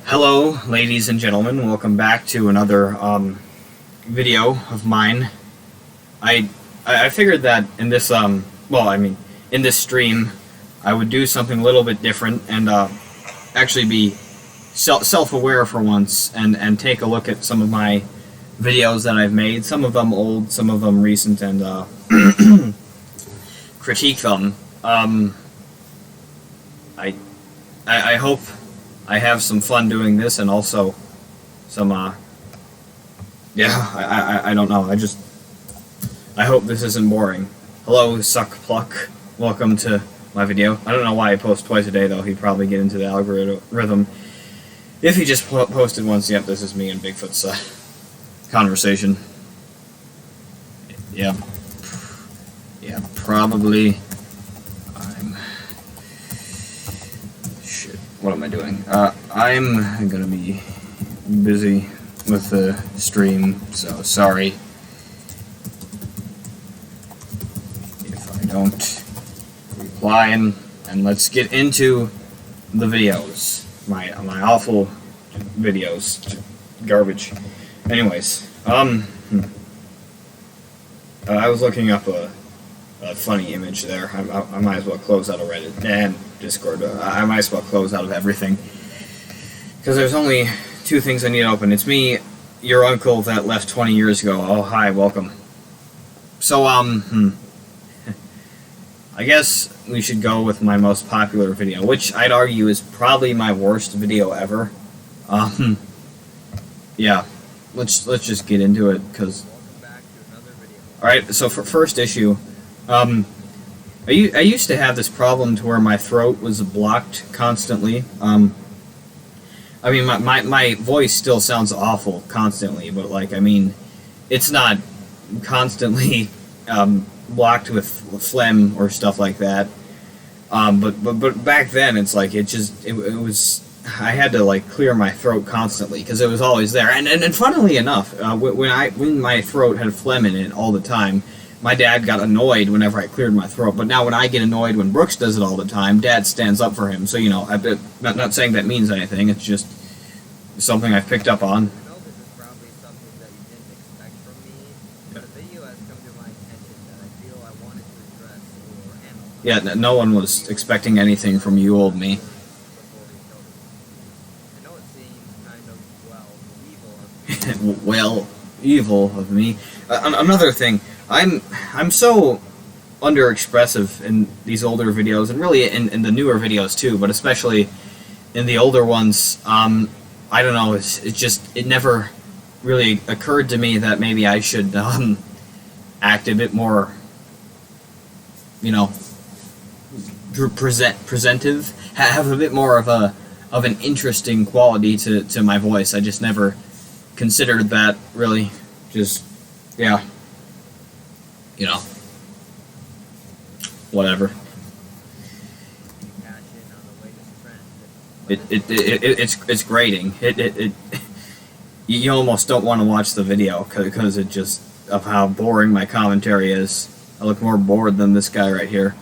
Hello, ladies and gentlemen. Welcome back to another video of mine. I figured that in this in this stream, I would do something a little bit different and actually be self-aware for once and take a look at some of my videos that I've made. Some of them old, some of them recent, and critique them. I hope I have some fun doing this, and also some, I don't know, I hope this isn't boring. Hello, Suck Pluck. Welcome to my video. I don't know why I post twice a day, though. He'd probably get into the algorithm. If he just posted once, yep, this is me and Bigfoot's, conversation. Yeah, probably. What am I doing? I'm gonna be busy with the stream, so sorry if I don't reply, and let's get into the videos. My awful videos. Garbage. Anyways, I was looking up a funny image there. I might as well close out of Reddit and Discord. I might as well close out of everything, because there's only two things I need to open. It's me, your uncle that left 20 years ago. Oh, hi, welcome. So, I guess we should go with my most popular video, which I'd argue is probably my worst video ever. Yeah, let's just get into it, because... Alright, so for first issue, I used to have this problem to where my throat was blocked constantly. I mean, my voice still sounds awful constantly, but, like, I mean, it's not constantly blocked with phlegm or stuff like that. But back then, it's like, it was... I had to, like, clear my throat constantly, because it was always there. And funnily enough, when my throat had phlegm in it all the time, my dad got annoyed whenever I cleared my throat. But now when I get annoyed when Brooks does it all the time, Dad stands up for him. So, you know, I'm not saying that means anything. It's just something I've picked up on. I know this is probably something that you didn't expect from me, but a video has come to my attention that I feel I wanted to address or analyze. Yeah, no one was expecting anything from you, old me. I know it seems kind of, evil of me. Well, evil of me. Another thing, I'm so underexpressive in these older videos, and really in the newer videos too, but especially in the older ones. I don't know, it never really occurred to me that maybe I should act a bit more, you know, presentive, have a bit more of an interesting quality to my voice. I just never considered that, really. Just, yeah, you know, whatever. It's grating. You almost don't want to watch the video because it just of how boring my commentary is. I look more bored than this guy right here.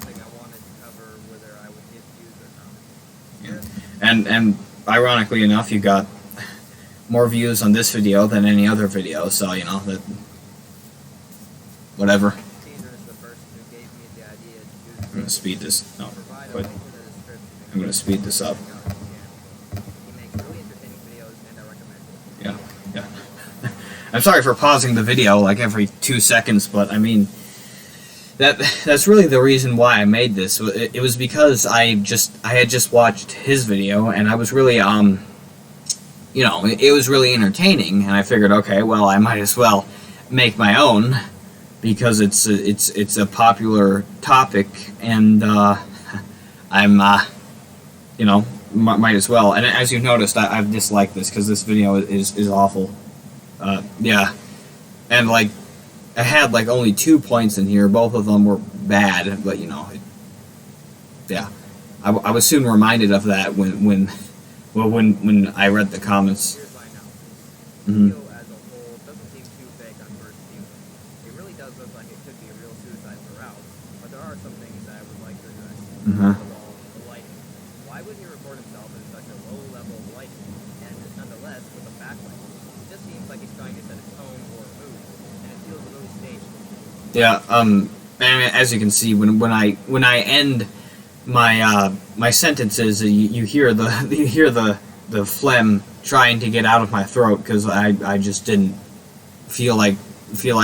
Yeah. And ironically enough, you got more views on this video than any other video, so, you know, that... Whatever. I'm gonna speed this... No, quit. I'm gonna speed this up. Yeah. I'm sorry for pausing the video, like, every 2 seconds, but, I mean... That's really the reason why I made this. It was because I had just watched his video, and I was really, you know, it was really entertaining, and I figured, okay, well, I might as well make my own, because it's a popular topic, and I'm, you know, might as well. And as you've noticed, I've disliked this, because this video is awful. Yeah, and, like, I had, like, only 2 points in here. Both of them were bad, but, you know, yeah. I was soon reminded of that when I read the comments. Mm-hmm. Mm-hmm. Why wouldn't he record himself in such a low level of lighting? And nonetheless, with a backlight, it just seems like he's trying to set a tone or a mood, and it feels a little staged. Yeah. And as you can see, when I end my my sentences, you hear the phlegm trying to get out of my throat because I just didn't feel like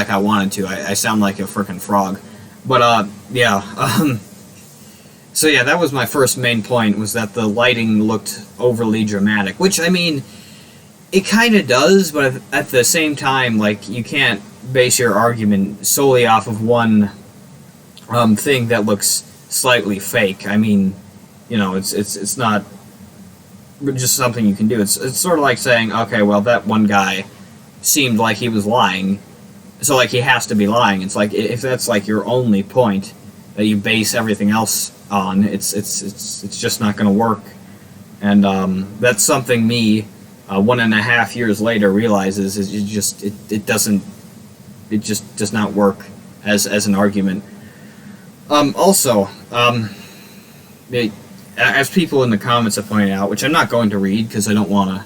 I wanted to. I sound like a frickin' frog. But yeah. So yeah, that was my first main point, was that the lighting looked overly dramatic, which, I mean, it kind of does, but at the same time, like, you can't base your argument solely off of one thing that looks slightly fake. I mean, you know, it's not just something you can do. It's sort of like saying, okay, well, that one guy seemed like he was lying, so, like, he has to be lying. It's like, if that's, like, your only point that you base everything else on, it's just not going to work. And that's something me 1.5 years later realizes is it just does not work as an argument. Also, as people in the comments have pointed out, which I'm not going to read because I don't want to.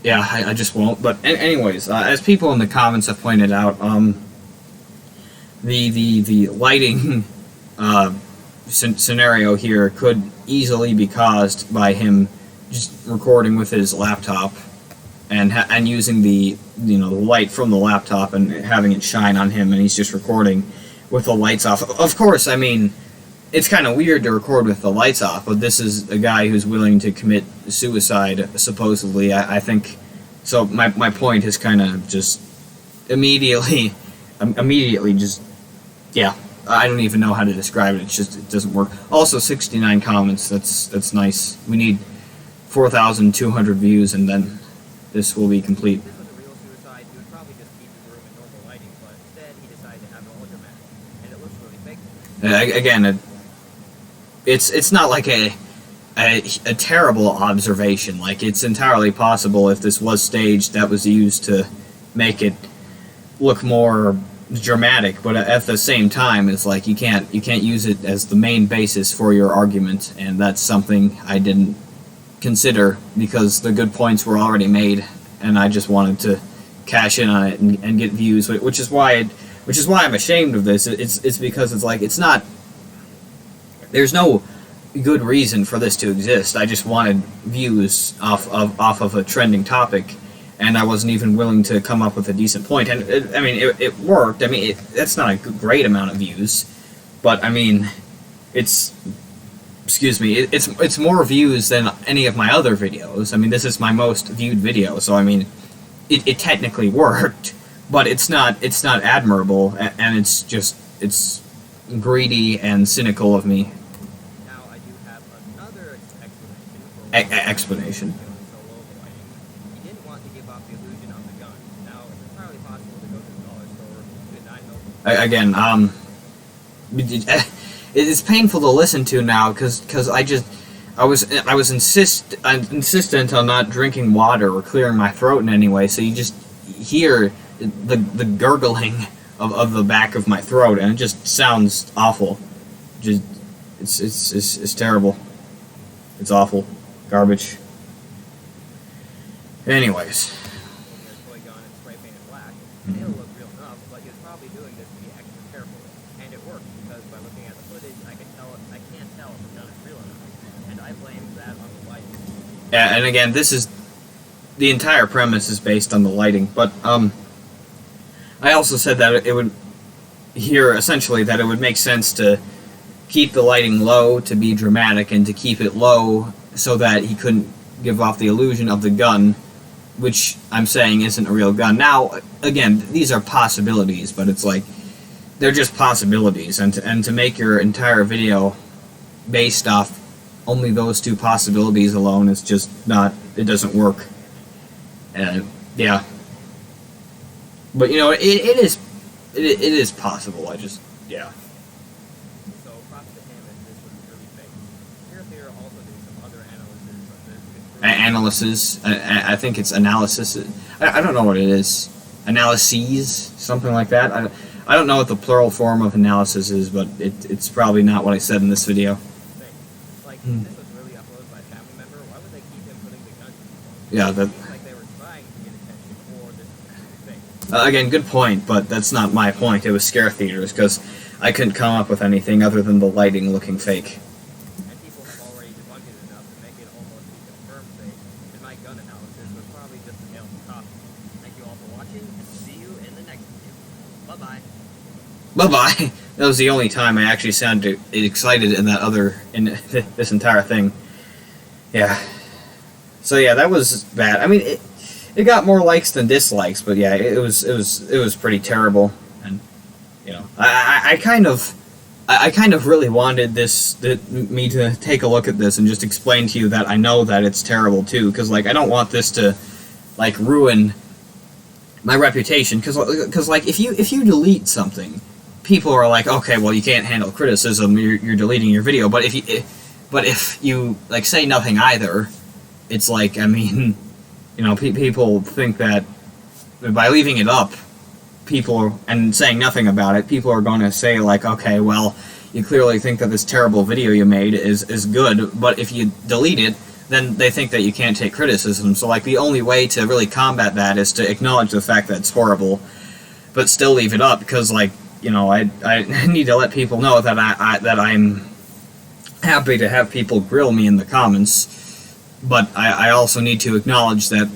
Yeah, I just won't. But anyways, as people in the comments have pointed out, the lighting scenario here could easily be caused by him just recording with his laptop and using the the light from the laptop and having it shine on him, and he's just recording with the lights off. Of course, I mean, it's kind of weird to record with the lights off, but this is a guy who's willing to commit suicide, supposedly. I think so. My point is kind of just immediately just, yeah. I don't even know how to describe it. It doesn't work. Also, 69 comments. That's nice. We need 4,200 views, and then this will be complete. If this was a real suicide, he would probably just keep his room in normal lighting, but instead he decided to have it all dramatic, and it looks really fake. Again, it's not like a terrible observation. Like, it's entirely possible if this was staged, that was used to make it look more dramatic, but at the same time, it's like you can't use it as the main basis for your argument, and that's something I didn't consider because the good points were already made, and I just wanted to cash in on it and get views, which is why I'm ashamed of this. It's because it's like, it's not, there's no good reason for this to exist. I just wanted views off of a trending topic, and I wasn't even willing to come up with a decent point. And it worked. I mean, that's not a great amount of views, but I mean, it's more views than any of my other videos. I mean, this is my most viewed video, so I mean, it technically worked, but it's not admirable, and it's greedy and cynical of me. Now I do have another explanation. Explanation. He didn't want to give off the illusion of the gun. Now, it's entirely possible to go to the dollar store with a 9mm. Again, it's painful to listen to now because I was insistent on not drinking water or clearing my throat in any way, so you just hear the gurgling of the back of my throat, and it just sounds awful. Just it's terrible. It's awful. Garbage. Anyways. Toy gun and spray painted black, and it'll look real enough, but he was probably doing this to be extra careful. And it worked, because by looking at the footage, I can't tell if the gun is real enough. And I blame that on the lighting. Yeah, and again, the entire premise is based on the lighting, but I also said that it would make sense to keep the lighting low to be dramatic, and to keep it low so that he couldn't give off the illusion of the gun, which I'm saying isn't a real gun. Now, again, these are possibilities, but it's like, they're just possibilities, and to make your entire video based off only those two possibilities alone is just not, it doesn't work. Yeah. But, it is possible, yeah. So, props to him if this was really fake. Here Theory also did some other analysis. I think it's analysis. I don't know what it is. Analyses, something like that. I don't know what the plural form of analysis is, but it's probably not what I said in this video. Like, this was really uploaded by Yeah, that. It's like they were trying to get attention, or this is fake. Again, good point, but that's not my point. It was scare theaters, because I couldn't come up with anything other than the lighting looking fake. And people have already debunked it enough to make it almost be confirmed fake. And my gun analysis was probably just a nail in the coffin. Thank you all for watching, and see you in the next video. Bye-bye. Bye-bye. That was the only time I actually sounded excited in this entire thing. Yeah. So yeah, that was bad. I mean, it got more likes than dislikes, but yeah, it was pretty terrible. And you know, I kind of really wanted me to take a look at this and just explain to you that I know that it's terrible too, because like I don't want this to like ruin my reputation, because like if you delete something, people are like, okay, well, you can't handle criticism, you're deleting your video. But if you like say nothing either, it's like, I mean, you know, people think that by leaving it up, and saying nothing about it, people are going to say like, okay, well, you clearly think that this terrible video you made is good, but if you delete it, then they think that you can't take criticism. So like the only way to really combat that is to acknowledge the fact that it's horrible, but still leave it up, because like, you know, I need to let people know that I'm happy to have people grill me in the comments, but I also need to acknowledge that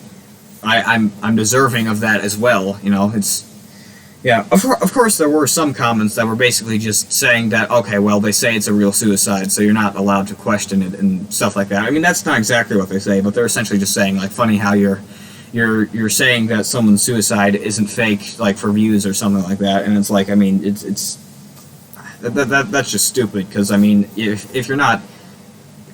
I'm deserving of that as well. You know, it's, yeah, of course there were some comments that were basically just saying that, okay, well, they say it's a real suicide, so you're not allowed to question it and stuff like that. I mean, that's not exactly what they say, but they're essentially just saying, like, funny how you're saying that someone's suicide isn't fake, like, for views or something like that. And it's like, I mean, that's just stupid, because I mean, if you're not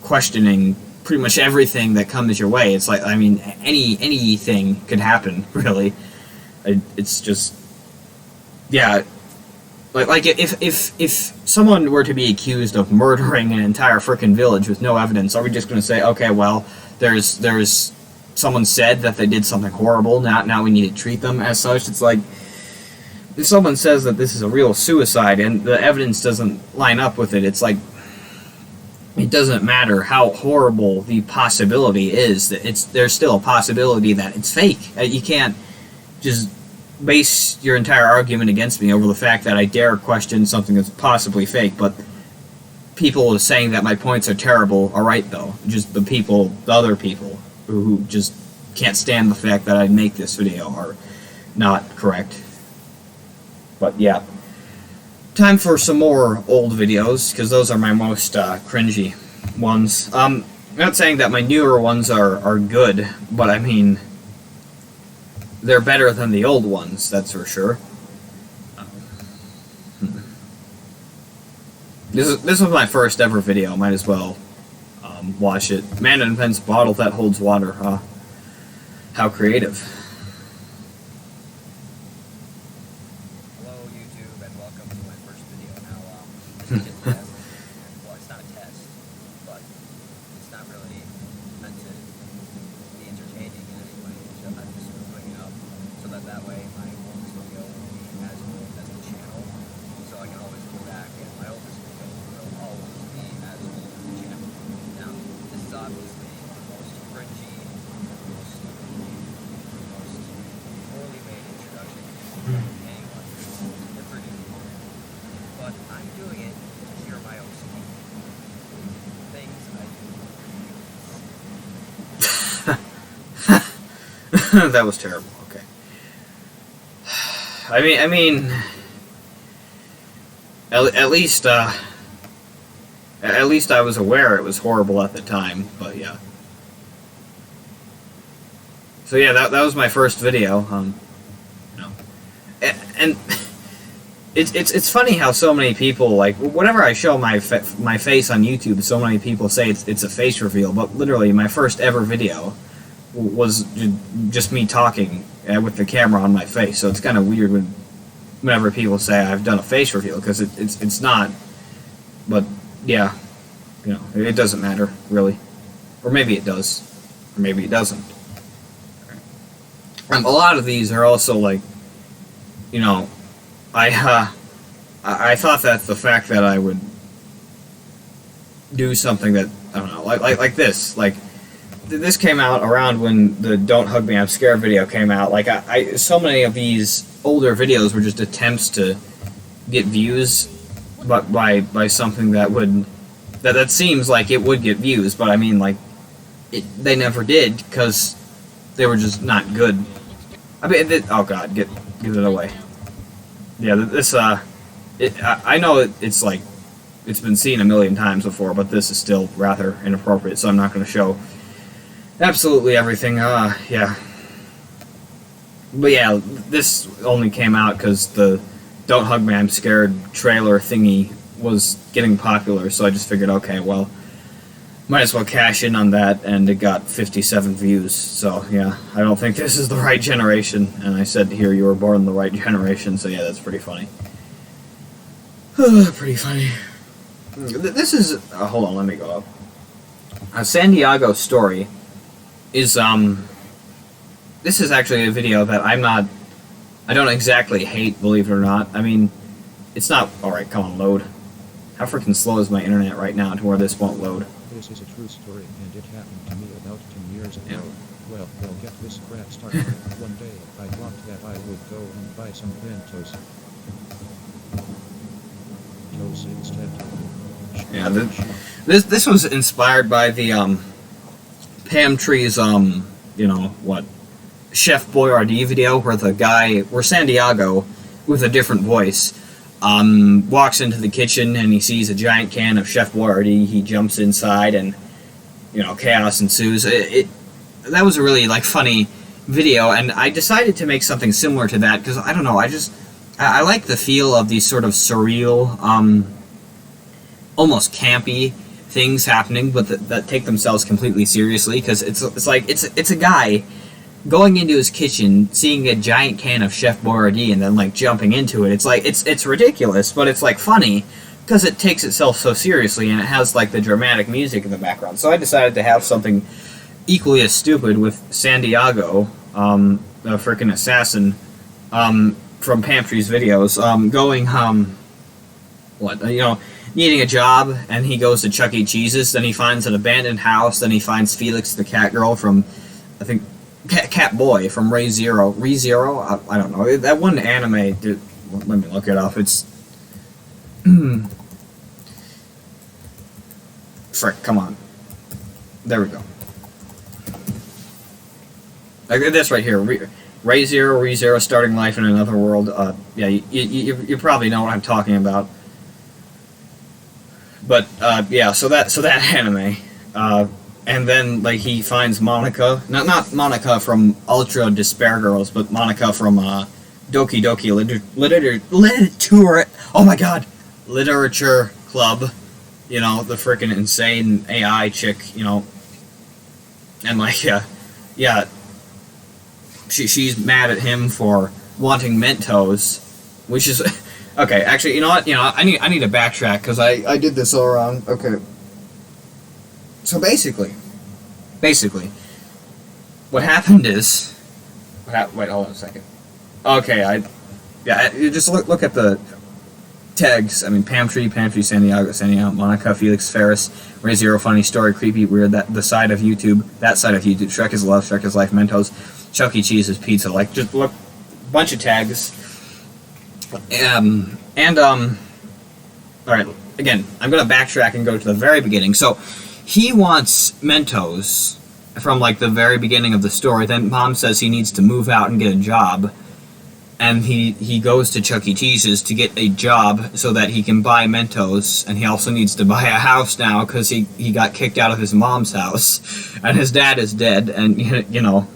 questioning pretty much everything that comes your way, it's like, I mean, anything could happen, really. It's just, yeah, like if someone were to be accused of murdering an entire frickin' village with no evidence, are we just going to say, okay, well, there's someone said that they did something horrible, now we need to treat them as such? It's like, if someone says that this is a real suicide and the evidence doesn't line up with it, it's like, it doesn't matter how horrible the possibility is, that there's still a possibility that it's fake. You can't just base your entire argument against me over the fact that I dare question something that's possibly fake. But people saying that my points are terrible are right, though. Just the other people who just can't stand the fact that I make this video are not correct. But yeah, time for some more old videos, because those are my most cringy ones. I'm not saying that my newer ones are good, but I mean, they're better than the old ones, that's for sure. This was my first ever video, might as well watch it. Man invents bottle that holds water, huh? How creative. Hello, YouTube, and welcome to my first video. Now, this is just a test. Well, it's not a test, but it's not really meant to be entertaining in any way. So I'm just doing it up so that way my oldest video will be as old as the channel, so I can always go back, and my oldest video will always be as old as the channel. Now, this is obviously the most cringy, most poorly made introduction to anyone ever do. But I'm doing it to cure my OCD. Things I do. That was terrible. Okay. I mean, at least I was aware it was horrible at the time. But yeah. So yeah, that was my first video. You know, and it's funny how so many people, like, whenever I show my face on YouTube, so many people say it's a face reveal. But literally, my first ever video was just me talking with the camera on my face. So it's kind of weird whenever people say I've done a face reveal, because it's not. But yeah, you know, it doesn't matter really, or maybe it does, or maybe it doesn't. A lot of these are also like, you know, I thought that the fact that I would do something that, I don't know, like this, like this came out around when the "Don't Hug Me, I'm Scared" video came out. Like, so many of these older videos were just attempts to get views, but by something that would that seems like it would get views, but I mean, like, they never did because they were just not good. I mean, oh god, get it away. Yeah, this I know it's like it's been seen a million times before, but this is still rather inappropriate, so I'm not going to show absolutely everything. Yeah. But yeah, this only came out because the "Don't Hug Me, I'm Scared" trailer thingy was getting popular, so I just figured, okay, well, might as well cash in on that, and it got 57 views, so yeah, I don't think this is the right generation, and I said here you were born in the right generation, so yeah, that's pretty funny. Pretty funny. This is, hold on, let me go up. San Diego Story is, this is actually a video that I don't exactly hate, believe it or not. I mean, it's not, alright, come on, load. How freaking slow is my internet right now to where this won't load? This is a true story, and it happened to me about 10 years ago. Yeah. Well, they'll get this crap started. One day, I thought that I would go and buy some Mentos. Toast instead. Yeah, this was inspired by the, Pam Tree's, you know, what, Chef Boyardee video, where Santiago, with a different voice, walks into the kitchen and he sees a giant can of Chef Boyardee. He jumps inside and, you know, chaos ensues. That was a really, like, funny video, and I decided to make something similar to that because, I don't know, I like the feel of these sort of surreal, almost campy things happening, but that take themselves completely seriously, because it's a guy going into his kitchen, seeing a giant can of Chef Boyardee, and then, like, jumping into it. It's like, it's ridiculous, but it's, like, funny, because it takes itself so seriously, and it has, like, the dramatic music in the background. So I decided to have something equally as stupid with Santiago, a frickin' assassin, from Pam Tree's videos, needing a job, and he goes to Chuck E. Cheese's, then he finds an abandoned house, then he finds Felix the cat girl from, I think, Cat Boy from Re:Zero. Re:Zero? I don't know. That one anime, dude, let me look it up. It's... Frick, come on. There we go. Like this right here. Re:Zero, Starting Life in Another World. Yeah, you probably know what I'm talking about. But, yeah, so that anime. And then, like, he finds Monica, not Monica from Ultra Despair Girls, but Monica from Doki Doki Literature. Oh my god, Literature Club. You know, the freaking insane AI chick. You know, and like yeah, she's mad at him for wanting Mentos, which is okay. Actually, you know what? You know, I need to backtrack because I did this all wrong. Okay. So basically, what happened is, wait, hold on a second. Okay, you just look at the tags. I mean, Pam Tree, Santiago, Monica, Felix, Ferris, Re:Zero, Funny Story, Creepy, Weird, that side of YouTube, Shrek is Love, Shrek is Life, Mentos, Chuck E. Cheese's Pizza, like, just look, bunch of tags. Alright, again, I'm gonna backtrack and go to the very beginning. So, he wants Mentos from, like, the very beginning of the story. Then Mom says he needs to move out and get a job. And he goes to Chuck E. Cheese's to get a job so that he can buy Mentos. And he also needs to buy a house now because he got kicked out of his mom's house. And his dad is dead. And, you know,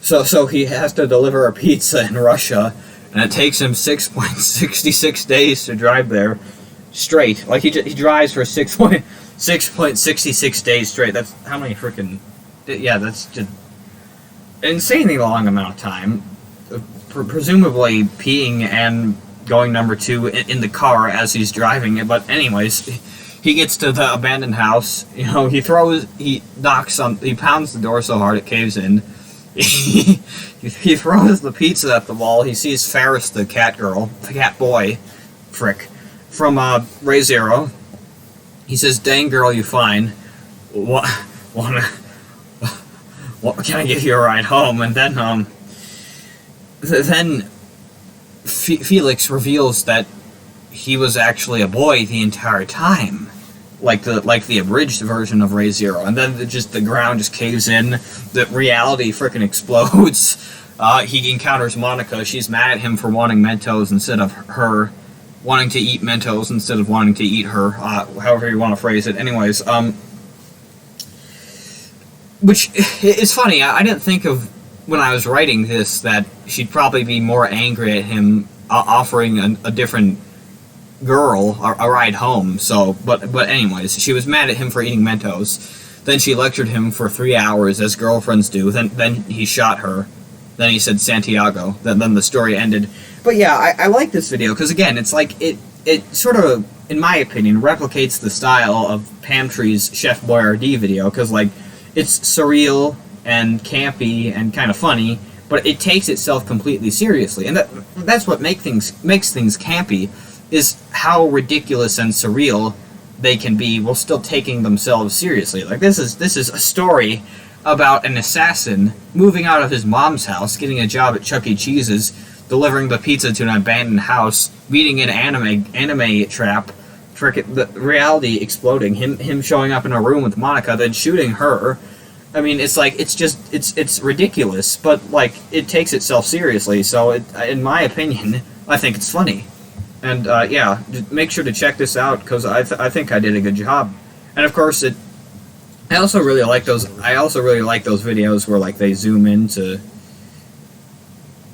so he has to deliver a pizza in Russia. And it takes him 6.66 days to drive there straight. Like, he drives for 6.66 days straight. That's how many freaking... Yeah, that's just an insanely long amount of time. Presumably peeing and going number 2 in the car as he's driving it. But anyways, he gets to the abandoned house. You know, he pounds the door so hard it caves in. He throws the pizza at the wall. He sees Ferris, the cat girl, the cat boy, from Re:Zero. He says, "Dang girl, you fine. Wanna well, can I give you a ride home? And then Felix reveals that he was actually a boy the entire time, like the abridged version of Ray Zero. And then the ground just caves in, the reality frickin' explodes. He encounters Monica. She's mad at him for wanting Mentos instead of her wanting to eat Mentos instead of wanting to eat her. However you want to phrase it. Anyways, which is funny. I didn't think of when I was writing this that she'd probably be more angry at him offering a different girl a ride home. So, but anyways, she was mad at him for eating Mentos. Then she lectured him for 3 hours, as girlfriends do. Then he shot her. Then he said Santiago. Then the story ended. But yeah, I like this video because again, it's like it sort of, in my opinion, replicates the style of Pamtree's Chef Boyardee video because like it's surreal and campy and kind of funny, but it takes itself completely seriously, and that's what makes things campy, is how ridiculous and surreal they can be while still taking themselves seriously. Like this is a story about an assassin moving out of his mom's house, getting a job at Chuck E. Cheese's, delivering the pizza to an abandoned house, beating an anime trap, the reality exploding, him showing up in a room with Monica, then shooting her. I mean, it's like it's ridiculous, but like it takes itself seriously. So in my opinion, I think it's funny. And yeah, make sure to check this out because I think I did a good job. And of course, I also really like those videos where like they zoom into,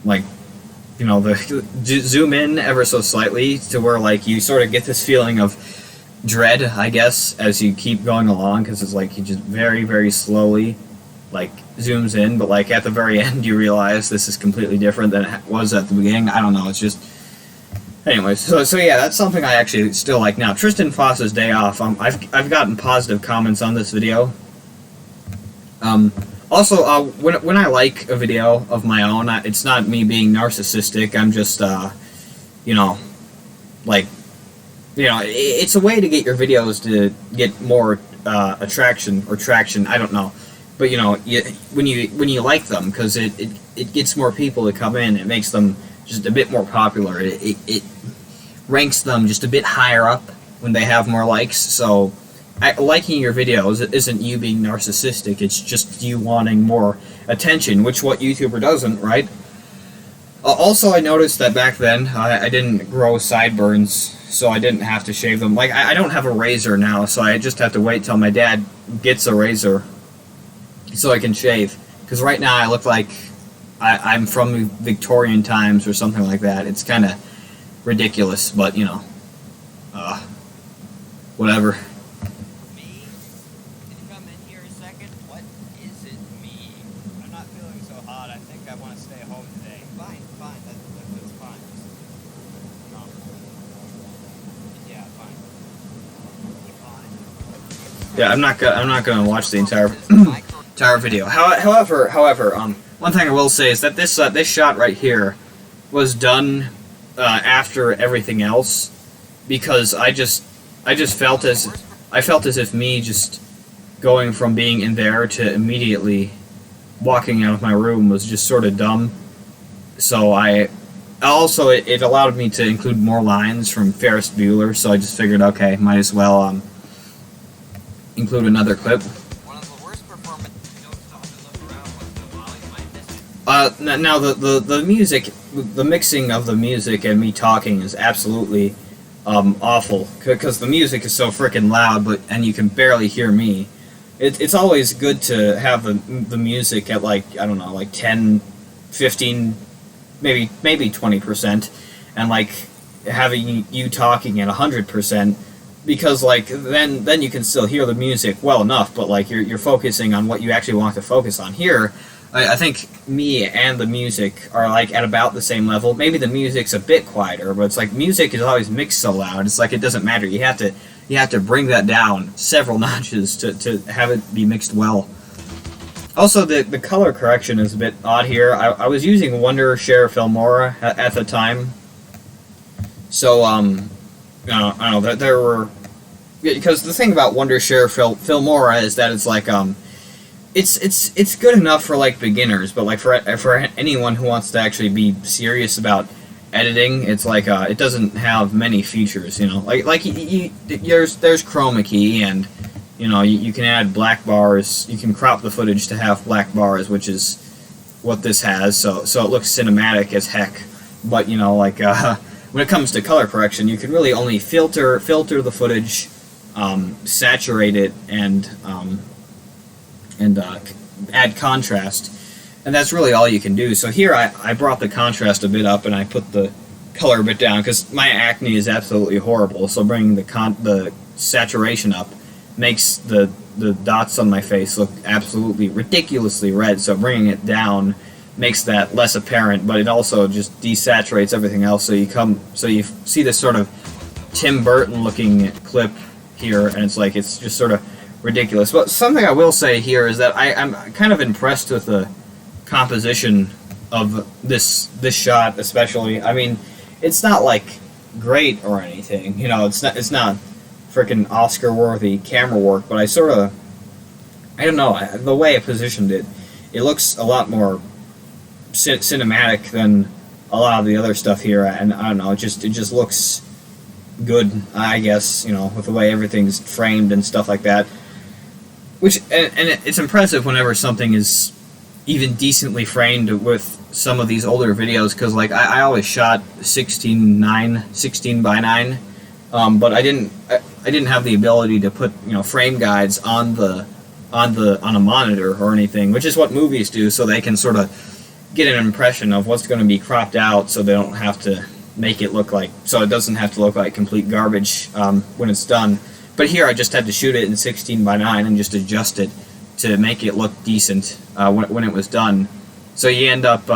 like, you know, zoom in ever so slightly to where like you sort of get this feeling of dread, I guess, as you keep going along, because it's like he just very, very slowly like zooms in, but like at the very end you realize this is completely different than it was at the beginning. I don't know, it's just, anyways, so yeah, that's something I actually still like. Now, Tristan Foss's Day Off, I've gotten positive comments on this video. Also, when I like a video of my own, it's not me being narcissistic. I'm just, you know, like, you know, it's a way to get your videos to get more attraction or traction. I don't know, but you know, when you like them, because it gets more people to come in. It makes them just a bit more popular. It ranks them just a bit higher up when they have more likes. So liking your videos isn't you being narcissistic. It's just you wanting more attention, which what YouTuber doesn't, right? Also, I noticed that back then I didn't grow sideburns, so I didn't have to shave them. Like, I don't have a razor now, so I just have to wait till my dad gets a razor so I can shave. Because right now I look like I'm from Victorian times or something like that. It's kind of ridiculous, but, you know, whatever. Me? Can you come in here a second? What is it, me? I'm not feeling so hot. I think I want to stay home today. Fine. That's fine. No. Yeah, fine. Fine. Yeah, I'm not gonna watch the entire video. However, one thing I will say is that this shot right here was done after everything else, because I felt as if me just going from being in there to immediately walking out of my room was just sort of dumb. So it allowed me to include more lines from Ferris Bueller, so I just figured, okay, might as well include another clip. One of the worst performances. Don't stop and look around once in a while. You might miss it. Now the music, the mixing of the music and me talking is absolutely awful, because the music is so freaking loud, and you can barely hear me. It's always good to have the music at, like, I don't know, like 10, 15, maybe 20%, and like having you talking at 100%, because like then you can still hear the music well enough, but like you're focusing on what you actually want to focus on. Here, I think me and the music are like at about the same level. Maybe the music's a bit quieter, but it's like music is always mixed so loud. It's like it doesn't matter. You have to bring that down several notches to have it be mixed well. Also, the color correction is a bit odd here. I was using Wondershare Filmora at the time, so I don't know that there were, because the thing about Wondershare Filmora is that it's like it's good enough for like beginners, but like for anyone who wants to actually be serious about editing, it's like it doesn't have many features, you know. There's chroma key, and you know you can add black bars. You can crop the footage to have black bars, which is what this has. So it looks cinematic as heck. But you know, like when it comes to color correction, you can really only filter the footage, saturate it, and add contrast, and that's really all you can do. So here I brought the contrast a bit up, and I put the color a bit down because my acne is absolutely horrible. So bringing the saturation up makes the dots on my face look absolutely ridiculously red. So bringing it down makes that less apparent, but it also just desaturates everything else. So you see this sort of Tim Burton looking clip here, and it's just sort of ridiculous. But something I will say here is that I'm kind of impressed with the composition of this shot, especially. I mean, it's not like great or anything, you know. It's not freaking Oscar-worthy camera work, but I don't know, the way I positioned it, it looks a lot more cinematic than a lot of the other stuff here, and I don't know, it just looks good, I guess, you know, with the way everything's framed and stuff like that. Which and it's impressive whenever something is even decently framed with some of these older videos, because like I always shot 16 by 9, but I didn't have the ability to put, you know, frame guides on a monitor or anything, which is what movies do, so they can sort of get an impression of what's going to be cropped out, so they don't have to make it look like, so it doesn't have to look like complete garbage when it's done. But here I just had to shoot it in 16 by 9 and just adjust it to make it look decent when it was done. So you end up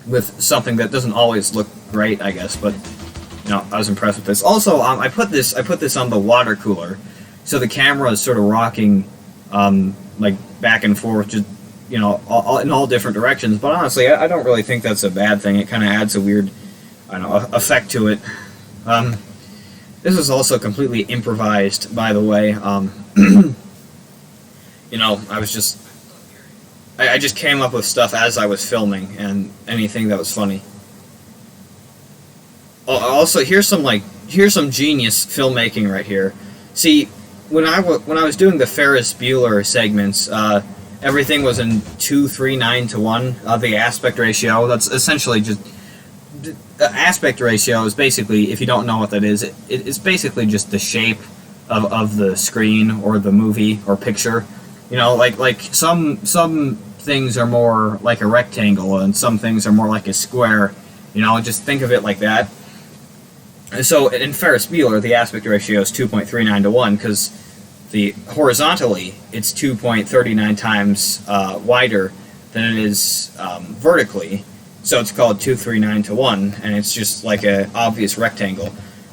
with something that doesn't always look great, I guess. But you know, I was impressed with this. Also, I put this on the water cooler, so the camera is sort of rocking like back and forth, just, you know, in all different directions. But honestly, I don't really think that's a bad thing. It kind of adds a weird, I don't know, effect to it. This was also completely improvised, by the way. You know, I just came up with stuff as I was filming, and anything that was funny. Also, here's some genius filmmaking right here. See, when I was doing the Ferris Bueller segments, everything was in 2:3:9:1. The aspect ratio. That's essentially just. Aspect ratio is basically, if you don't know what that is, it's basically just the shape of the screen or the movie or picture. You know, like some things are more like a rectangle and some things are more like a square. You know, just think of it like that. And so in Ferris Bueller, the aspect ratio is 2.39:1 because horizontally it's 2.39 times wider than it is vertically. So it's called 2:3:9:1, and it's just like an obvious rectangle.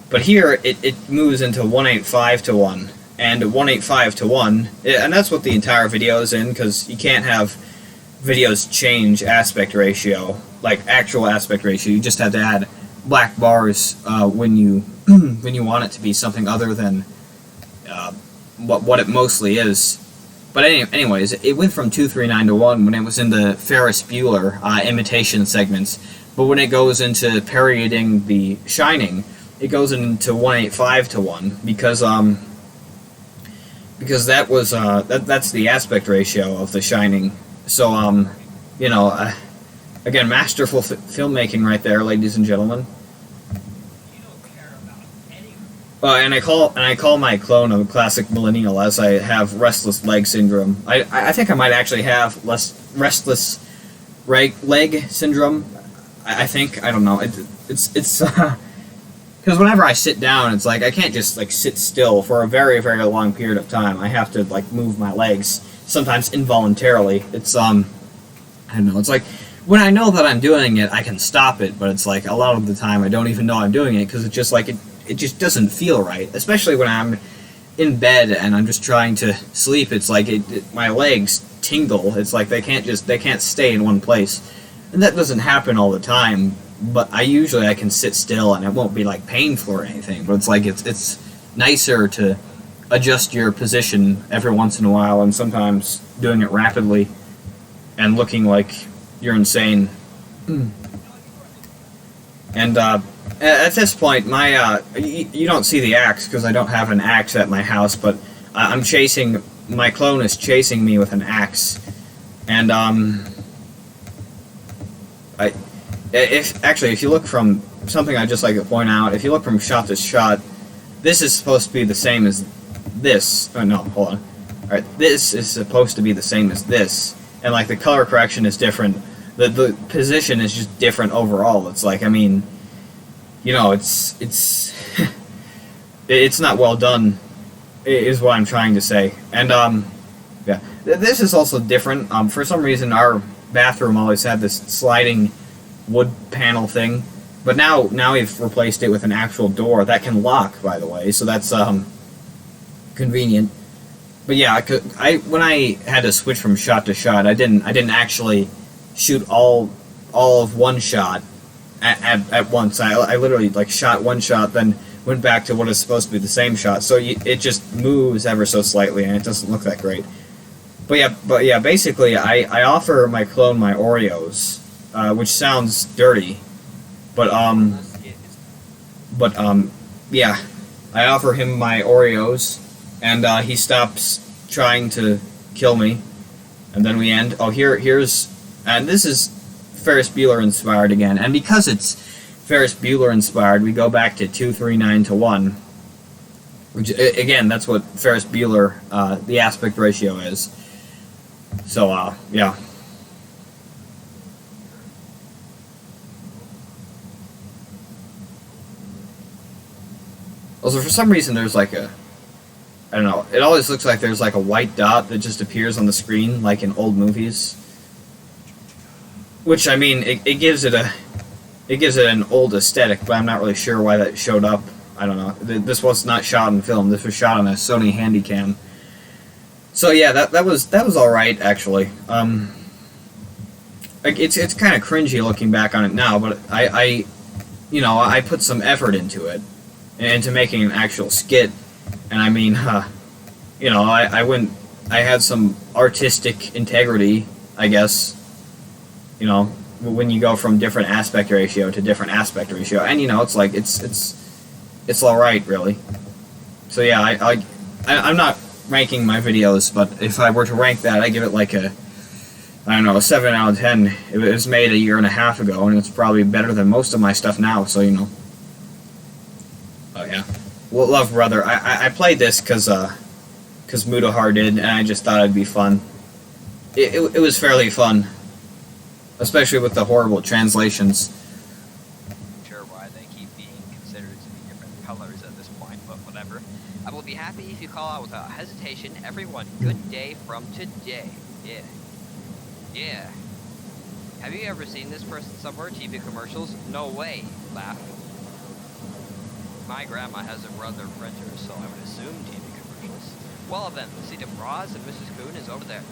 But here, it moves into 1:8:5:1, and 1:8:5:1, and that's what the entire video is in, because you can't have videos change aspect ratio, like actual aspect ratio. You just have to add black bars when you when you want it to be something other than what it mostly is. But anyways, it went from 2:3:9:1 when it was in the Ferris Bueller imitation segments. But when it goes into parodying The Shining, it goes into 1:8:5:1 because that was that's the aspect ratio of The Shining. So you know, again, masterful filmmaking right there, ladies and gentlemen. And I call my clone a classic millennial, as I have restless leg syndrome. I think I might actually have restless leg syndrome. I think, I don't know. It's because whenever I sit down, it's like I can't just like sit still for a very, very long period of time. I have to like move my legs, sometimes involuntarily. It's I don't know. It's like when I know that I'm doing it, I can stop it, but it's like a lot of the time I don't even know I'm doing it because it's just like it just doesn't feel right, especially when I'm in bed and I'm just trying to sleep. It's like my legs tingle. It's like they can't stay in one place, and that doesn't happen all the time. But I can sit still and it won't be like painful or anything. But it's like it's nicer to adjust your position every once in a while, and sometimes doing it rapidly and looking like you're insane. And at this point, my you don't see the axe because I don't have an axe at my house, but I'm chasing, my clone is chasing me with an axe, and if you look from something I just like to point out, if you look from shot to shot, this is supposed to be the same as this. Oh no, hold on. All right, this is supposed to be the same as this, and like the color correction is different. The position is just different overall. It's like, I mean, you know, it's it's not well done, is what I'm trying to say. And yeah, this is also different. For some reason, our bathroom always had this sliding wood panel thing, but now we've replaced it with an actual door that can lock, by the way. So that's convenient. But yeah, when I had to switch from shot to shot, I didn't actually shoot all of one shot at once. I literally like shot one shot, then went back to what is supposed to be the same shot. So it just moves ever so slightly, and it doesn't look that great. But yeah, basically, I offer my clone my Oreos, which sounds dirty, but yeah, I offer him my Oreos, and he stops trying to kill me, and then we end. Oh, here's. And this is Ferris Bueller inspired again. And because it's Ferris Bueller inspired, we go back to 2:3:9 to 1. Which, again, that's what Ferris Bueller, the aspect ratio is. So, yeah. Also, for some reason, there's like a... I don't know. It always looks like there's like a white dot that just appears on the screen, like in old movies. Which, I mean, it gives it an old aesthetic, but I'm not really sure why that showed up. I don't know. This was not shot in film. This was shot on a Sony Handycam. So yeah, that was all right actually. It's kind of cringy looking back on it now, but I put some effort into it, into making an actual skit, and I mean, I had some artistic integrity, I guess. You know, when you go from different aspect ratio to different aspect ratio, and you know, it's like it's all right, really. So yeah, I'm not ranking my videos, but if I were to rank that, I give it like a, I don't know, a 7 out of 10. It was made a year and a half ago, and it's probably better than most of my stuff now. So you know. Oh yeah, well, Love Brother. I played this because Mutahar did, and I just thought it'd be fun. It was fairly fun. Especially with the horrible translations. I'm sure why they keep being considered to be different colors at this point, but whatever. I will be happy if you call out without hesitation. Everyone, good day from today. Yeah. Yeah. Have you ever seen this person somewhere? TV commercials? No way. Laugh. My grandma has a brother printer, so I would assume TV commercials. Well then, see the Bras and Mrs. Coon is over there.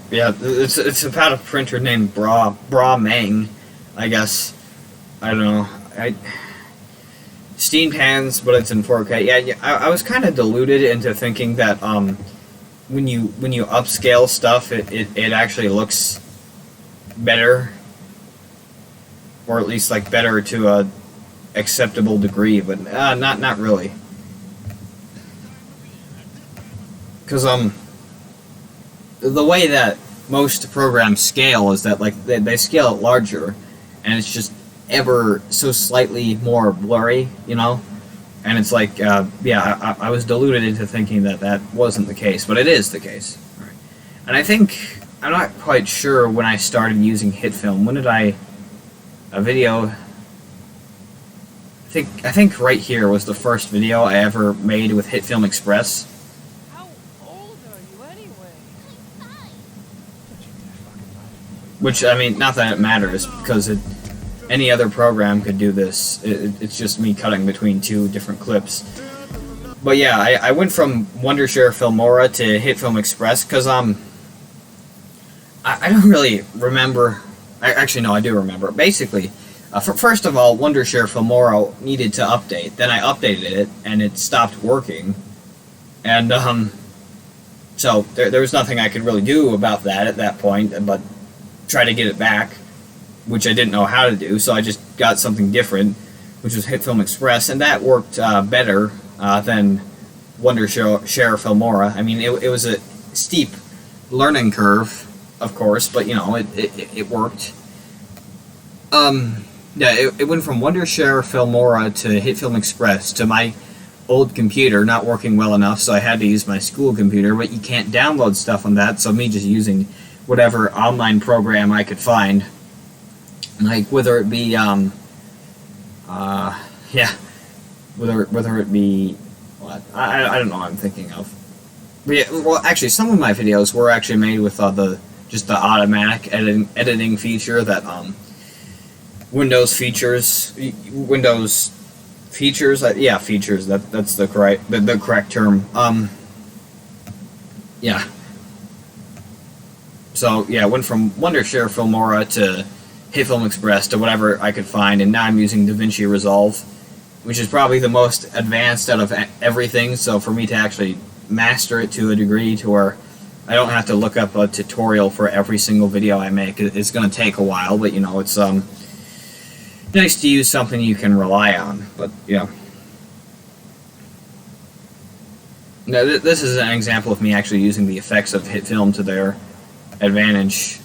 Yeah, it's about a printer named Bra Mang, I guess. I don't know. Steamed hands, but it's in 4K. Yeah, I was kind of deluded into thinking that when you upscale stuff, it actually looks better, or at least like better to a acceptable degree, but not really. Because the way that most programs scale is that like they scale it larger, and it's just ever so slightly more blurry, you know? And it's like, yeah, I was deluded into thinking that wasn't the case, but it is the case. Right. And I think, I'm not quite sure when I started using HitFilm. When did I, a video, I think right here was the first video I ever made with HitFilm Express. How old are you anyway? Which, I mean, not that it matters, because any other program could do this. It's just me cutting between two different clips. But yeah, I went from Wondershare Filmora to HitFilm Express, because, I don't really remember. Actually, no, I do remember. Basically, first of all, Wondershare Filmora needed to update. Then I updated it, and it stopped working. And so there was nothing I could really do about that at that point, but try to get it back, which I didn't know how to do. So I just got something different, which was HitFilm Express, and that worked better than Wondershare Filmora. I mean, it was a steep learning curve, of course, but you know, it worked. Yeah, it went from Wondershare Filmora to HitFilm Express to my old computer not working well enough, so I had to use my school computer, but you can't download stuff on that, so me just using whatever online program I could find, like whether it be whether it be what I don't know what I'm thinking of. But yeah, well, actually, some of my videos were actually made with the automatic editing feature that Windows features. Yeah, features. That's the correct term. Yeah. So yeah, went from Wondershare Filmora to HitFilm Express to whatever I could find, and now I'm using DaVinci Resolve, which is probably the most advanced out of everything. So for me to actually master it to a degree to where I don't have to look up a tutorial for every single video I make, it's going to take a while. But you know, it's nice to use something you can rely on. But yeah. Now, this is an example of me actually using the effects of HitFilm to their advantage,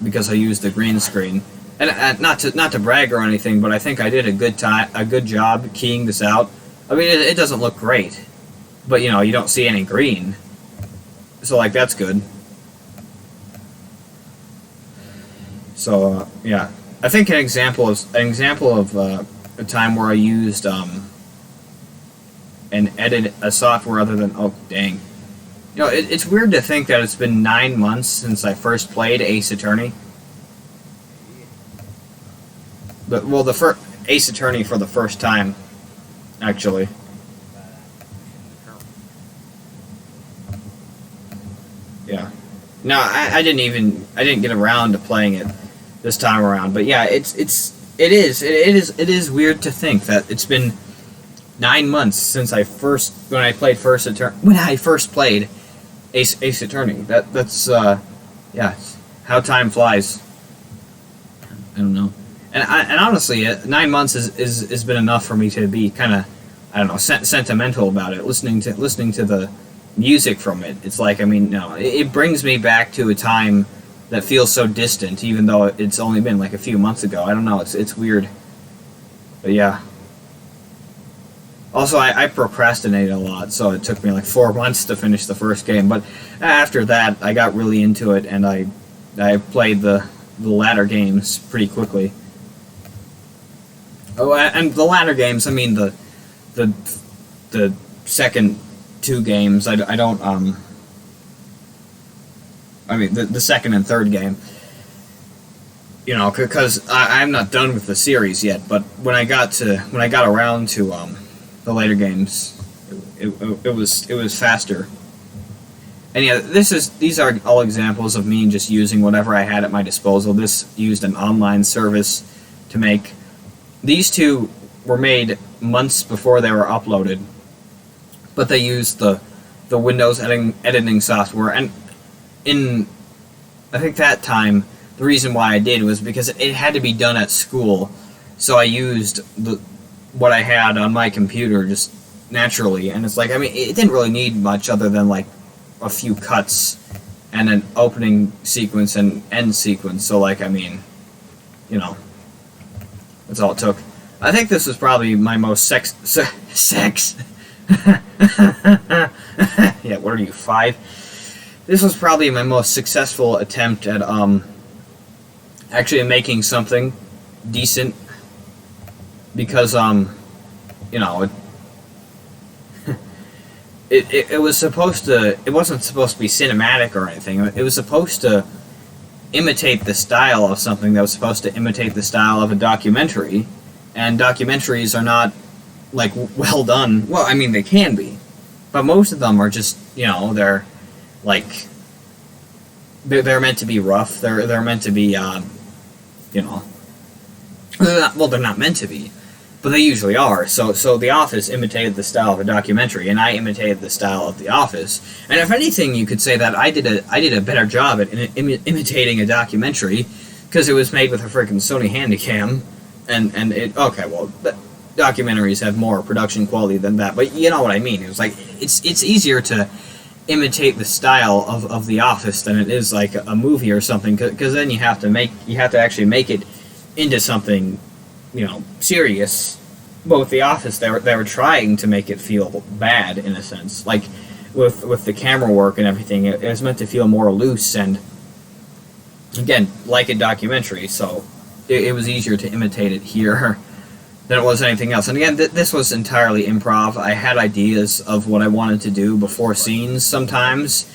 because I used the green screen. And not to brag or anything, but I think I did a good job keying this out. I mean, it doesn't look great, but you know, you don't see any green, so like that's good. So yeah, I think an example of a time where I used and edit a software other than, oh dang, you know, it's weird to think that it's been 9 months since I first played Ace Attorney. Well, the first Ace Attorney for the first time, actually. Yeah. No, I didn't get around to playing it this time around. But yeah, it is weird to think that it's been 9 months since when I first played Ace Attorney. That's yeah, how time flies. I don't know. And honestly, 9 months has been enough for me to be kind of, I don't know, sentimental about it. Listening to the music from it, it's like, I mean, no, it brings me back to a time that feels so distant, even though it's only been like a few months ago. I don't know, it's weird, but yeah. Also, I procrastinated a lot, so it took me like 4 months to finish the first game. But after that, I got really into it, and I played the latter games pretty quickly. Oh, and the latter games, I mean the second two games. I don't I mean the second and third game. You know, because I'm not done with the series yet. But when I got around to the later games, it was faster. And yeah, these are all examples of me just using whatever I had at my disposal. This used an online service to make. These two were made months before they were uploaded, but they used the Windows editing software. And I think that time, the reason why I did was because it had to be done at school, so I used what I had on my computer just naturally. And it's like, I mean, it didn't really need much other than like a few cuts and an opening sequence and end sequence. So like, I mean, you know, that's all it took. I think this was probably my most sex yeah, what are you, 5? This was probably my most successful attempt at actually making something decent, because you know, it was supposed to, it wasn't supposed to be cinematic or anything. It was supposed to imitate the style of something that was supposed to imitate the style of a documentary, and documentaries are not like well done. Well, I mean, they can be, but most of them are just, you know, they're like, they're meant to be rough. They're meant to be, you know, they're not meant to be. but they usually are. So The Office imitated the style of a documentary, and I imitated the style of The Office. And if anything, you could say that I did a better job at imitating a documentary, because it was made with a freaking Sony Handycam, and it okay, well, documentaries have more production quality than that, but you know what I mean. It was like it's easier to imitate the style of The Office than it is like a movie or something, because then you have to actually make it into something, you know, serious. But with The Office, they were trying to make it feel bad in a sense, like with the camera work and everything. It was meant to feel more loose and, again, like a documentary. So it was easier to imitate it here than it was anything else. And again, this was entirely improv. I had ideas of what I wanted to do before scenes sometimes,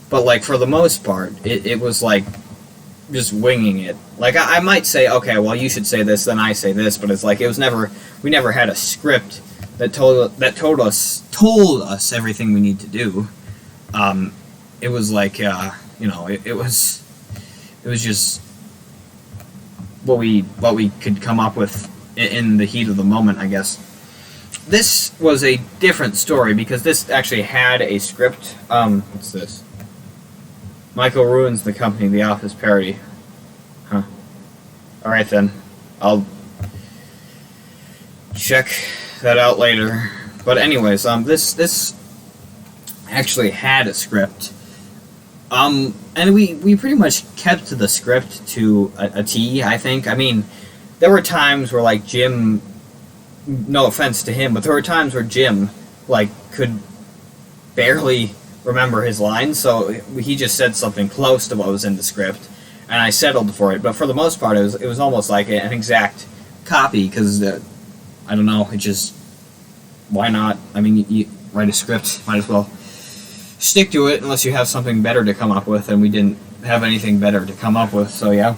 but like for the most part, it was like just winging it. Like I might say, okay, well, you should say this, then I say this, but it's like we never had a script that told us everything we need to do. It was like you know, it was just what we could come up with in the heat of the moment, I guess. This was a different story because this actually had a script. What's this? Michael ruins the company, The Office parody. Huh. Alright then. I'll check that out later. But anyways, this actually had a script. And we pretty much kept to the script to a T, I think. I mean, there were times where, like, Jim, no offense to him, but there were times where Jim, like, could barely remember his lines, so he just said something close to what was in the script, and I settled for it. But for the most part, it was almost like an exact copy, because, I don't know, it just, why not? I mean, you write a script, might as well stick to it, unless you have something better to come up with, and we didn't have anything better to come up with, so yeah.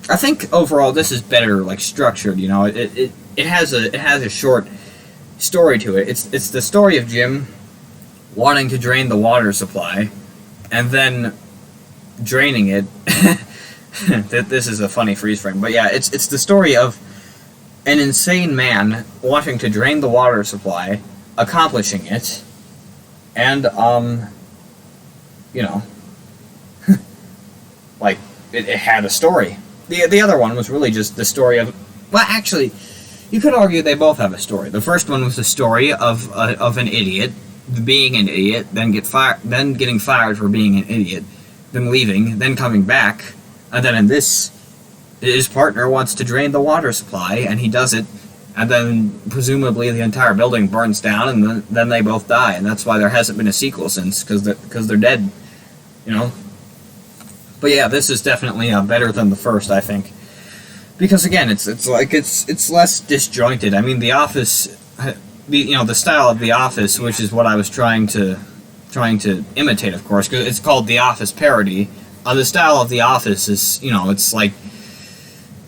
I think overall this is better, like, structured. You know, it has a short story to it. It's the story of Jim wanting to drain the water supply, and then draining it. This is a funny freeze frame, but yeah, it's the story of an insane man wanting to drain the water supply, accomplishing it, and you know, like it had a story. The other one was really just the story of... Well, actually, you could argue they both have a story. The first one was the story of an idiot being an idiot, then getting fired for being an idiot, then leaving, then coming back, and then in this, his partner wants to drain the water supply, and he does it, and then presumably the entire building burns down, and then they both die, and that's why there hasn't been a sequel since, because they're dead, you know? But yeah, this is definitely better than the first, I think, because again, it's less disjointed. I mean, The Office, the style of The Office, which is what I was trying to imitate, of course, because it's called The Office parody. The style of The Office is, you know, it's like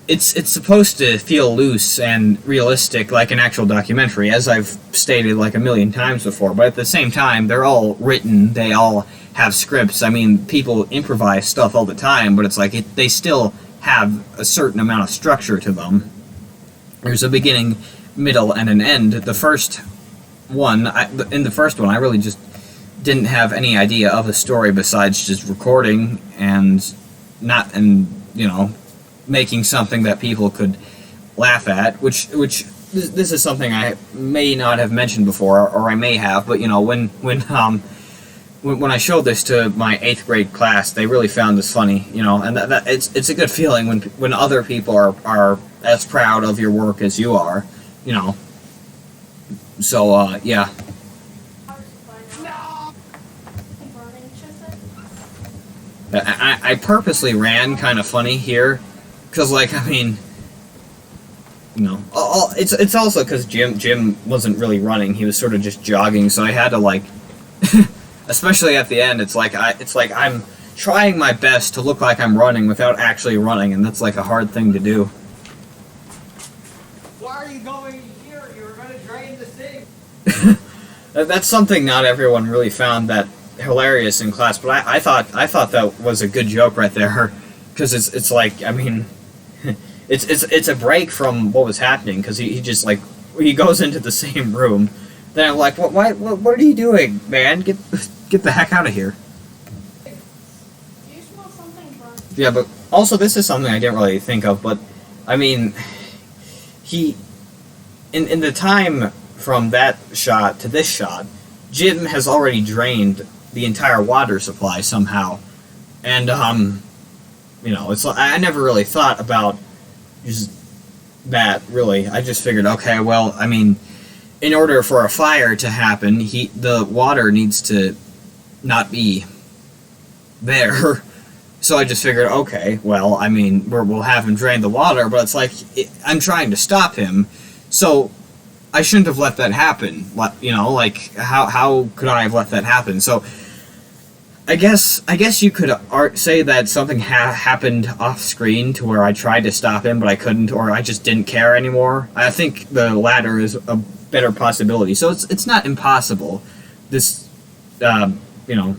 it's supposed to feel loose and realistic, like an actual documentary, as I've stated like a million times before. But at the same time, they're all written. They all have scripts. I mean, people improvise stuff all the time, but it's like they still have a certain amount of structure to them. There's a beginning, middle, and an end. The first one, in the first one, I really just didn't have any idea of a story besides just recording and you know, making something that people could laugh at, which this is something I may not have mentioned before, or I may have, but you know, when I showed this to my 8th grade class, they really found this funny, you know, and that it's a good feeling when other people are as proud of your work as you are, you know. So yeah. I purposely ran kind of funny here, because, like, I mean, you know, it's also because Jim wasn't really running; he was sort of just jogging. So I had to, like, especially at the end, it's like I'm trying my best to look like I'm running without actually running, and that's like a hard thing to do. Why are you going here? You were going to drain the sink. That's something not everyone really found that hilarious in class, but I thought that was a good joke right there, because it's like, I mean, it's a break from what was happening, because he just, like, he goes into the same room. Then I'm like, what are you doing, man? Get the heck out of here. Do you smell something burnt? Yeah, but also this is something I didn't really think of, but I mean, he in the time from that shot to this shot, Jim has already drained the entire water supply somehow, and you know, it's like, I never really thought about just that really. I just figured, okay, well, I mean, in order for a fire to happen, the water needs to not be there. So I just figured, okay, well, I mean, we'll have him drain the water, but it's like, I'm trying to stop him, so I shouldn't have let that happen. You know, like, how could I have let that happen? So I guess you could say that something happened off screen to where I tried to stop him, but I couldn't, or I just didn't care anymore. I think the latter is a better possibility. So it's not impossible, this you know,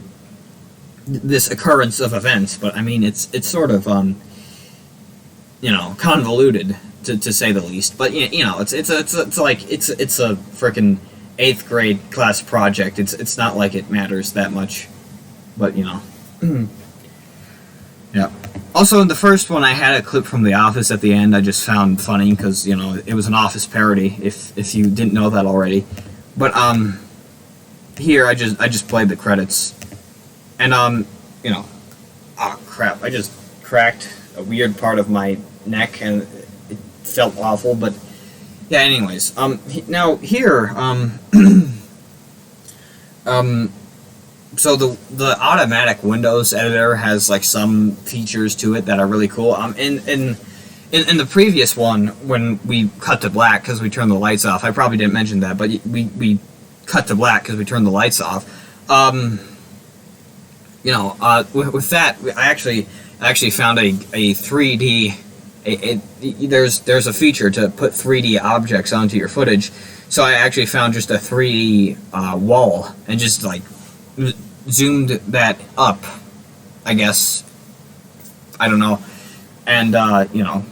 this occurrence of events, but I mean it's sort of you know, convoluted to say the least. But you know, it's a freaking 8th grade class project. It's not like it matters that much. But, you know. Yeah. Also, in the first one, I had a clip from The Office at the end I just found funny, because, you know, it was an Office parody, if you didn't know that already. But, here, I just played the credits. And, you know, oh, crap, I just cracked a weird part of my neck, and it felt awful, but, yeah, anyways. Now, here, so the automatic Windows editor has like some features to it that are really cool. In the previous one, when we cut to black because we turned the lights off, I probably didn't mention that, but we cut to black because we turned the lights off. You know, with that, I actually found a 3D. There's a feature to put 3D objects onto your footage. So I actually found just a 3D wall and just like zoomed that up, I guess. I don't know. And, you know,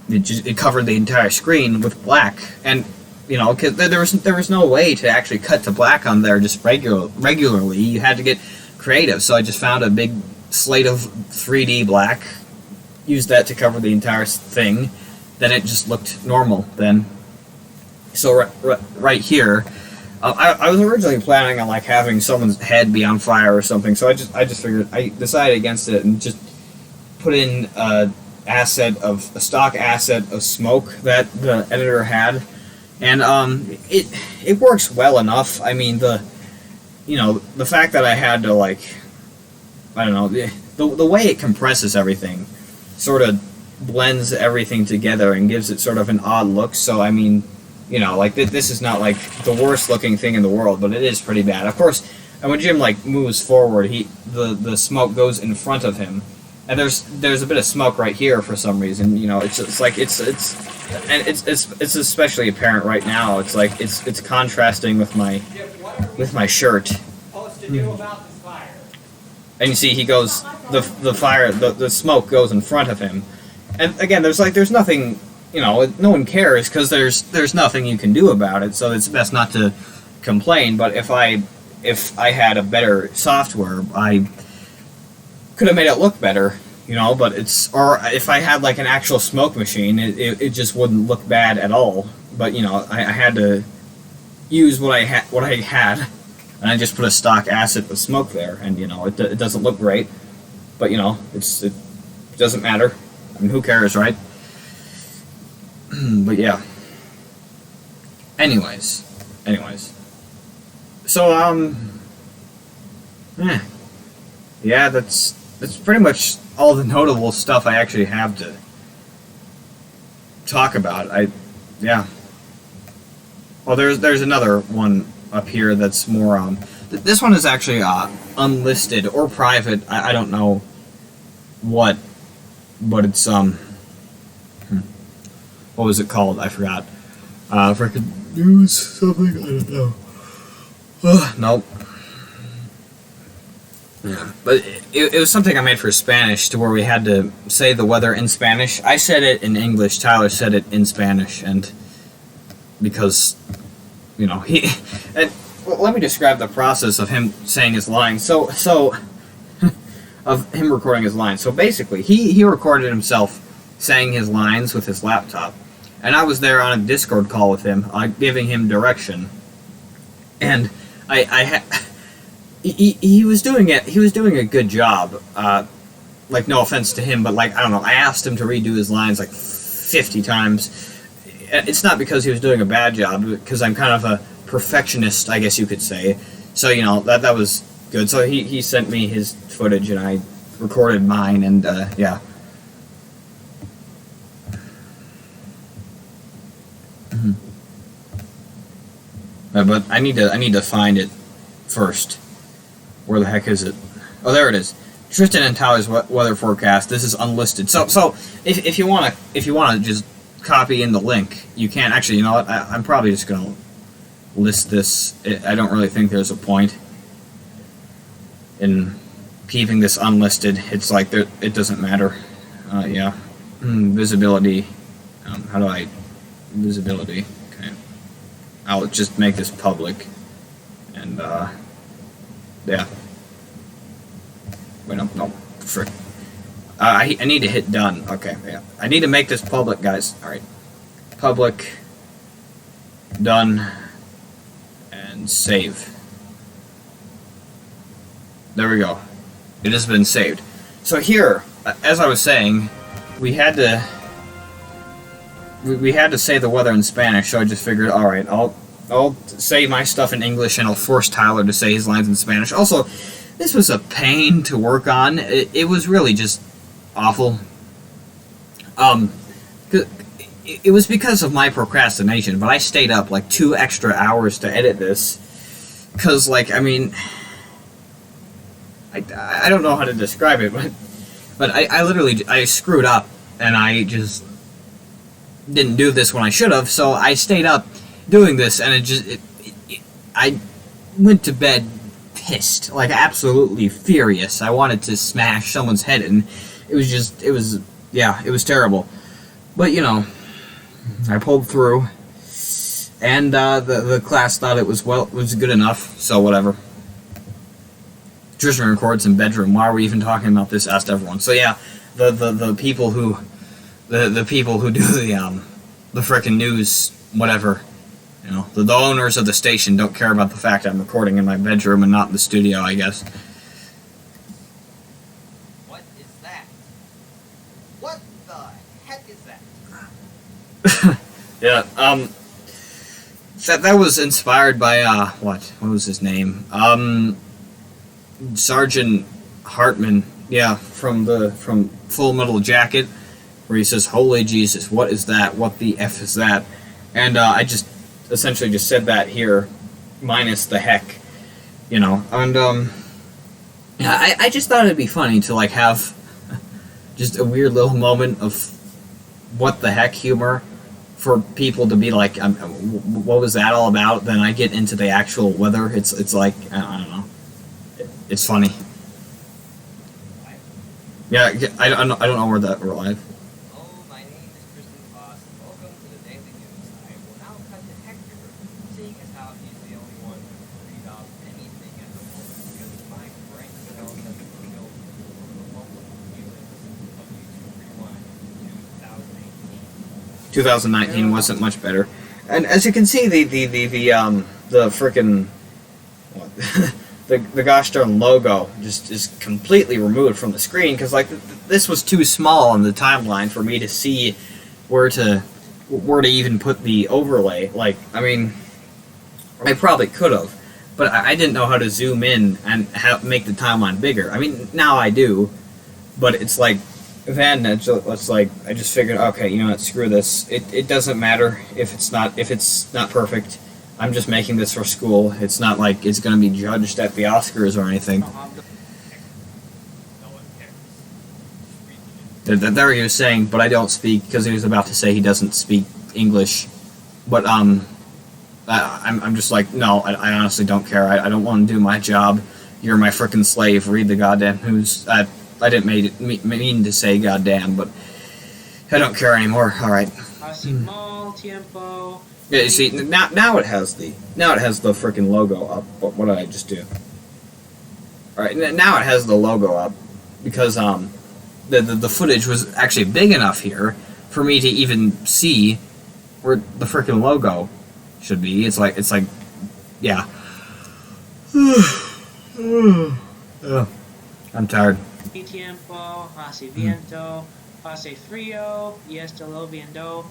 it covered the entire screen with black. And, you know, because there was no way to actually cut to black on there just regularly. You had to get creative. So I just found a big slate of 3D black, used that to cover the entire thing. Then it just looked normal then. So right here, I was originally planning on like having someone's head be on fire or something, so I just figured, I decided against it and just put in a stock asset of smoke that the editor had, and it works well enough. I mean, the fact that I had to, like, I don't know, the way it compresses everything sort of blends everything together and gives it sort of an odd look. So I mean, you know, like, this is not, like, the worst looking thing in the world, but it is pretty bad. Of course, and when Jim, like, moves forward, the smoke goes in front of him. And there's a bit of smoke right here for some reason, you know, it's especially apparent right now. It's like, it's contrasting with my shirt. And you see, he goes, the smoke goes in front of him. And again, there's nothing, you know, no one cares because there's nothing you can do about it, so it's best not to complain. But if I had a better software, I could have made it look better, you know. But or if I had like an actual smoke machine, it just wouldn't look bad at all. But you know, I had to use what I had, and I just put a stock asset with smoke there, and you know, it doesn't look great, but you know, it doesn't matter. I mean, who cares, right? But yeah. Anyways. So, yeah, that's pretty much all the notable stuff I actually have to talk about. Yeah. Well, there's another one up here that's more, this one is actually, unlisted or private. I don't know what, but it's, what was it called? I forgot. Freaking news something? I don't know. Nope. Yeah, but it was something I made for Spanish, to where we had to say the weather in Spanish. I said it in English, Tyler said it in Spanish, and because, you know, he. And, well, let me describe the process of him saying his lines. So of him recording his lines. So basically, he recorded himself saying his lines with his laptop, and I was there on a Discord call with him, giving him direction, and he was doing it. He was doing a good job. Like, no offense to him, but like, I don't know. I asked him to redo his lines like 50 times. It's not because he was doing a bad job, because I'm kind of a perfectionist, I guess you could say. So, you know, that was good. So he sent me his footage, and I recorded mine, and yeah. But I need to find it first. Where the heck is it? Oh, there it is. Tristan and Tyler's weather forecast. This is unlisted. So if you wanna just copy in the link, you can. Actually, you know what? I'm probably just gonna list this. I don't really think there's a point in keeping this unlisted. It's like it doesn't matter. Yeah. Visibility. How do I visibility? Okay. I'll just make this public, and yeah. Wait, no, frick. I need to hit done. Okay, yeah. I need to make this public, guys. Alright. Public. Done. And save. There we go. It has been saved. So here, as I was saying, we had to say the weather in Spanish, so I just figured, alright, I'll say my stuff in English, and I'll force Tyler to say his lines in Spanish. Also, this was a pain to work on. It was really just awful. It was because of my procrastination, but I stayed up like 2 extra hours to edit this. Because, like, I mean, I don't know how to describe it, but I literally, I screwed up, and I just didn't do this when I should have, so I stayed up doing this, and I went to bed pissed, like absolutely furious. I wanted to smash someone's head in. It was terrible. But, you know, I pulled through, and the class thought it was good enough, so whatever. Tristan records in bedroom. Why are we even talking about this? Asked everyone. So yeah, the people who the people who do the frickin' news, whatever. You know, the owners of the station don't care about the fact I'm recording in my bedroom and not in the studio, I guess. What is that? What the heck is that? Yeah, that was inspired by, what was his name? Sergeant Hartman, yeah, from Full Metal Jacket, where he says, "Holy Jesus, what is that? What the F is that?" And, I just essentially just said that here, minus the heck, you know, and, yeah, I just thought it'd be funny to, like, have just a weird little moment of what the heck humor for people to be like, what was that all about? Then I get into the actual weather. It's like, I don't know. It's funny. Yeah, I don't know where that we're live. Oh, my name is Tristan Foss. Welcome to the Daily News. I will now cut to Hector, seeing as how he's the only one who can read off anything at the moment because my brain cells have been killed from the local viewings of YouTube Rewind 2018. 2019 wasn't much better, and as you can see, the frickin' the gosh darn logo just is completely removed from the screen because like this was too small on the timeline for me to see where to even put the overlay. Like, I mean, I probably could have, but I didn't know how to zoom in and make the timeline bigger. I mean, now I do, but it's like then it's like I just figured, okay, you know what, screw this. It doesn't matter if it's not perfect. I'm just making this for school. It's not like it's going to be judged at the Oscars or anything. No one cares. There he was saying, but I don't speak, because he was about to say he doesn't speak English. But I'm just like, no, I honestly don't care. I don't want to do my job. You're my frickin' slave. Read the goddamn news. I didn't mean to say goddamn, but I don't care anymore. All right. Mal tiempo. Yeah, you see, now it has the freaking logo up. What did I just do? All right, now it has the logo up because the footage was actually big enough here for me to even see where the freaking logo should be. It's like yeah. I'm tired. Mi tiempo hace viento, hace frío, y esto lo viendo,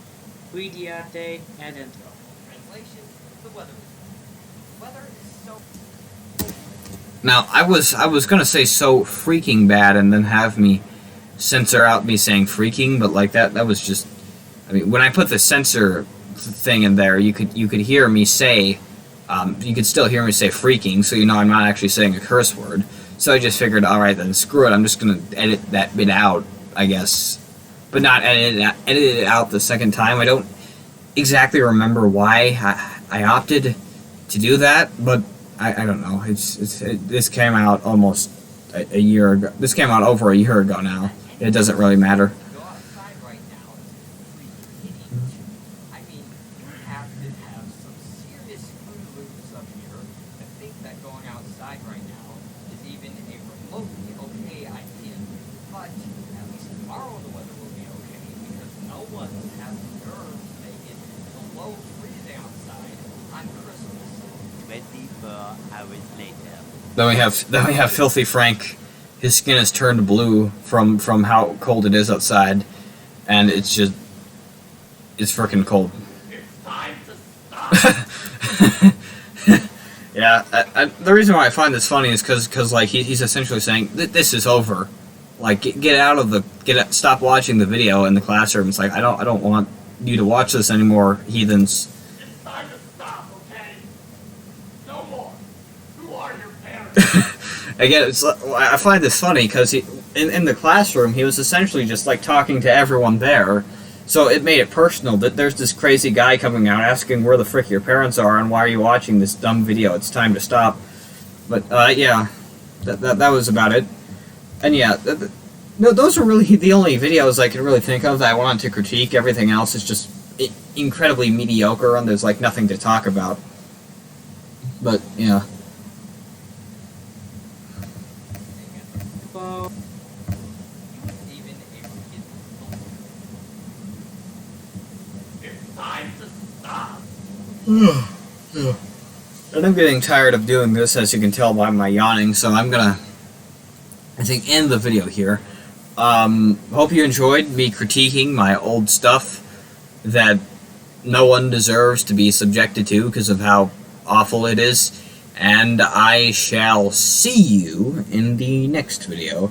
cuídate adentro. Translation: the weather is weather is so. Now I was gonna say so freaking bad and then have me censor out me saying freaking, but like that was just. I mean, when I put the censor thing in there, you could hear me say. You could still hear me say freaking, so you know I'm not actually saying a curse word. So I just figured, alright then, screw it, I'm just gonna edit that bit out, I guess. But not edit it out the second time. I don't exactly remember why I opted to do that, but I don't know. This came out almost a year ago. This came out over a year ago now. It doesn't really matter. Go outside right now is freaking idiot. I mean, you have to have some serious screw loose up here to think that going outside right now is even a remotely okay idea. But at least tomorrow the weather will be okay because no one has the nerve to make it below freezing outside on Christmas. 24 hours later. Then we have Filthy Frank. His skin is turned blue from how cold it is outside, and it's freaking cold. It's time to stop. Yeah, the reason why I find this funny is because like he's essentially saying this is over, like stop watching the video in the classroom. It's like I don't want you to watch this anymore, heathens. It's time to stop, okay? No more. Who are your parents? Again, I find this funny because in the classroom he was essentially just like talking to everyone there, so it made it personal. That there's this crazy guy coming out asking where the frick your parents are and why are you watching this dumb video? It's time to stop. But yeah, that was about it. And yeah, no, those are really the only videos I can really think of that I wanted to critique. Everything else is just incredibly mediocre, and there's like nothing to talk about. But yeah. Info. Even if it's time to stop. And I'm getting tired of doing this, as you can tell by my yawning, so I'm gonna, I think, end the video here. Hope you enjoyed me critiquing my old stuff that no one deserves to be subjected to because of how awful it is, and I shall see you in the next video.